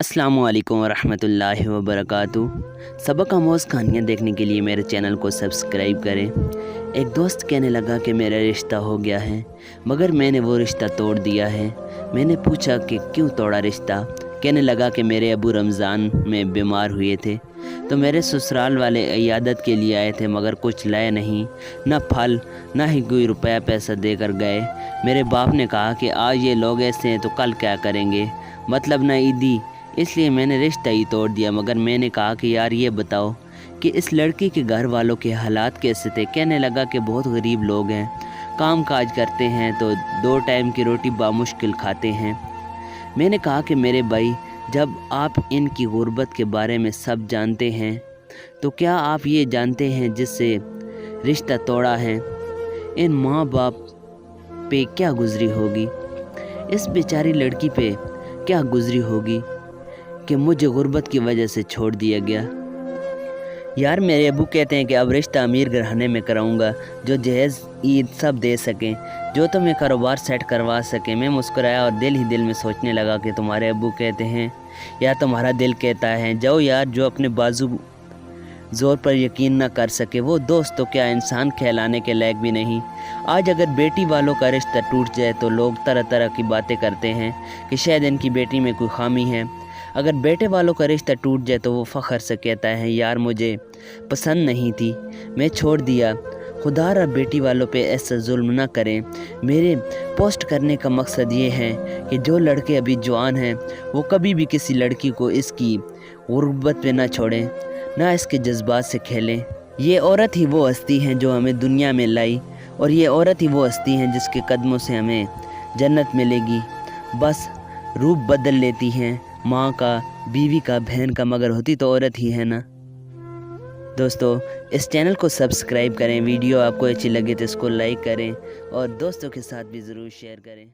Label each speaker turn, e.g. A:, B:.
A: अस्सलामुअलैकुम वरहमतुल्लाहि वबरकातुहू। सबक आमोज़ कहानियाँ देखने के लिए मेरे चैनल को सब्सक्राइब करें। एक दोस्त कहने लगा कि मेरा रिश्ता हो गया है, मगर मैंने वो रिश्ता तोड़ दिया है। मैंने पूछा कि क्यों तोड़ा रिश्ता? कहने लगा कि मेरे अबू रमज़ान में बीमार हुए थे तो मेरे ससुराल वाले इयादत के लिए आए थे, मगर कुछ लाए नहीं, न फल न ही कोई रुपया पैसा देकर गए। मेरे बाप ने कहा कि आज ये लोग ऐसे हैं तो कल क्या करेंगे, मतलब न ईदी, इसलिए मैंने रिश्ता ही तोड़ दिया। मगर मैंने कहा कि यार ये बताओ कि इस लड़की के घर वालों के हालात कैसे थे? कहने लगा कि बहुत गरीब लोग हैं, काम काज करते हैं तो 2 टाइम की रोटी बामुश्किल खाते हैं। मैंने कहा कि मेरे भाई, जब आप इनकी गुर्बत के बारे में सब जानते हैं तो क्या आप ये जानते हैं जिससे रिश्ता तोड़ा है, इन माँ बाप पे क्या गुजरी होगी, इस बेचारी लड़की पे क्या गुजरी होगी कि मुझे गुर्बत की वजह से छोड़ दिया गया। यार मेरे अबू कहते हैं कि अब रिश्ता अमीर घराने में कराऊंगा, जो जहेज़ ईद सब दे सकें, जो तुम्हें कारोबार सेट करवा सकें। मैं मुस्कुराया और दिल ही दिल में सोचने लगा कि तुम्हारे अबू कहते हैं या तुम्हारा दिल कहता है। जाओ यार, जो अपने बाजू ज़ोर पर यकीन ना कर सके वो दोस्त तो क्या इंसान कहलाने के लायक भी नहीं। आज अगर बेटी वालों का रिश्ता टूट जाए तो लोग तरह तरह की बातें करते हैं कि शायद इनकी बेटी में कोई खामी है। अगर बेटे वालों का रिश्ता टूट जाए तो वो फ़ख्र से कहता है यार मुझे पसंद नहीं थी, मैं छोड़ दिया। खुदा बेटी वालों पे ऐसा जुल्म ना करें। मेरे पोस्ट करने का मकसद ये है कि जो लड़के अभी जवान हैं वो कभी भी किसी लड़की को इसकी गुर्बत पे ना छोड़ें, ना इसके जज्बात से खेलें। ये औरत ही वो हस्ती हैं जो हमें दुनिया में लाई, और ये औरत ही वो हस्ती हैं जिसके कदमों से हमें जन्नत मिलेगी। बस रूप बदल लेती हैं, माँ का, बीवी का, बहन का, मगर होती तो औरत ही है ना। दोस्तों, इस चैनल को सब्सक्राइब करें, वीडियो आपको अच्छी लगे तो इसको लाइक करें और दोस्तों के साथ भी ज़रूर शेयर करें।